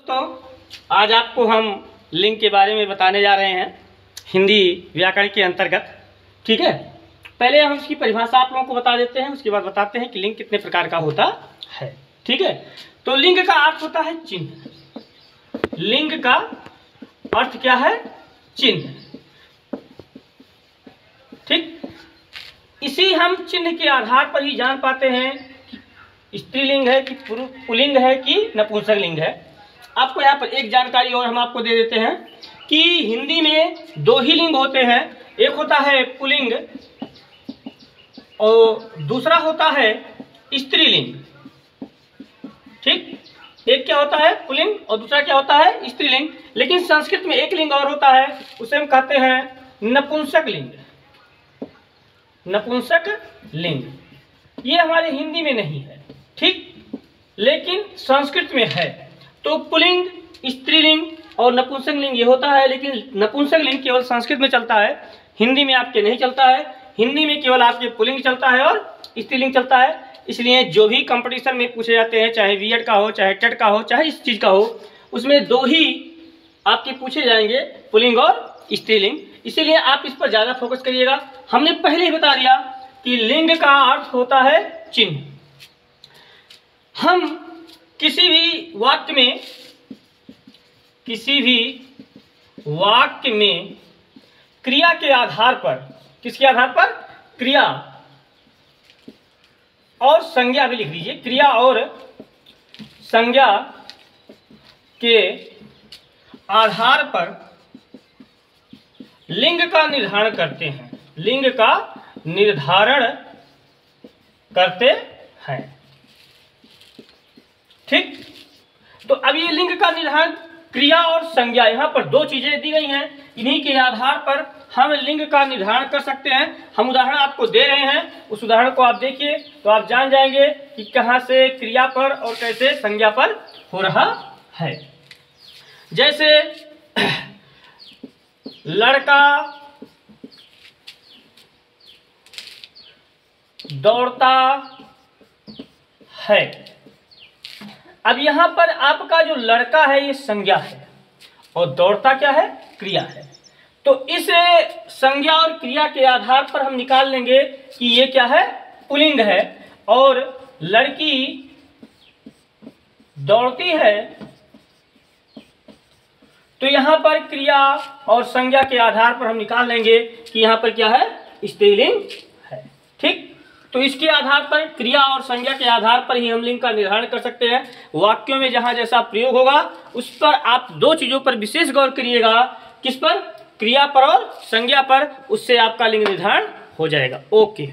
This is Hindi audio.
तो आज आपको हम लिंग के बारे में बताने जा रहे हैं हिंदी व्याकरण के अंतर्गत। ठीक है, पहले हम इसकी परिभाषा आप लोगों को बता देते हैं, उसके बाद बताते हैं कि लिंग कितने प्रकार का होता है। ठीक है, तो लिंग का अर्थ होता है चिन्ह। लिंग का अर्थ क्या है? चिन्ह। ठीक, इसी हम चिन्ह के आधार पर ही जान पाते हैं कि स्त्रीलिंग है कि पुल्लिंग है कि नपुंसकलिंग है। आपको यहाँ पर एक जानकारी और हम आपको दे देते हैं कि हिंदी में दो ही लिंग होते हैं, एक होता है पुल्लिंग और दूसरा होता है स्त्रीलिंग। ठीक, एक क्या होता है पुल्लिंग और दूसरा क्या होता है स्त्रीलिंग। लेकिन संस्कृत में एक लिंग और होता है, उसे हम कहते हैं नपुंसक लिंग। नपुंसक लिंग ये हमारे हिंदी में नहीं है, ठीक, लेकिन संस्कृत में है। तो पुल्लिंग, स्त्रीलिंग और नपुंसक लिंग ये होता है, लेकिन नपुंसक लिंग केवल संस्कृत में चलता है, हिंदी में आपके नहीं चलता है। हिंदी में केवल आपके पुल्लिंग चलता है और स्त्रीलिंग चलता है। इसलिए जो भी कंपटीशन में पूछे जाते हैं, चाहे बीएड का हो, चाहे टेट का हो, चाहे इस चीज़ का हो, उसमें दो ही आपके पूछे जाएंगे, पुल्लिंग और स्त्रीलिंग। इसीलिए आप इस पर ज़्यादा फोकस करिएगा। हमने पहले ही बता दिया कि लिंग का अर्थ होता है चिन्ह। हम किसी भी वाक्य में क्रिया के आधार पर, किसके आधार पर? क्रिया और संज्ञा भी लिख लीजिए। क्रिया और संज्ञा के आधार पर लिंग का निर्धारण करते हैं। लिंग का निर्धारण करते हैं। ठीक, तो अब ये लिंग का निर्धारण, क्रिया और संज्ञा, यहाँ पर दो चीजें दी गई हैं। इन्हीं के आधार पर हम लिंग का निर्धारण कर सकते हैं। हम उदाहरण आपको दे रहे हैं, उस उदाहरण को आप देखिए तो आप जान जाएंगे कि कहाँ से क्रिया पर और कैसे संज्ञा पर हो रहा है। जैसे लड़का दौड़ता है। अब यहां पर आपका जो लड़का है ये संज्ञा है और दौड़ता क्या है? क्रिया है। तो इस संज्ञा और क्रिया के आधार पर हम निकाल लेंगे कि ये क्या है? पुल्लिंग है। और लड़की दौड़ती है, तो यहां पर क्रिया और संज्ञा के आधार पर हम निकाल लेंगे कि यहां पर क्या है? स्त्रीलिंग है। ठीक, तो इसके आधार पर, क्रिया और संज्ञा के आधार पर ही हम लिंग का निर्धारण कर सकते हैं। वाक्यों में जहां जैसा प्रयोग होगा उस पर आप दो चीजों पर विशेष गौर करिएगा। किस पर? क्रिया पर और संज्ञा पर। उससे आपका लिंग निर्धारण हो जाएगा। ओके।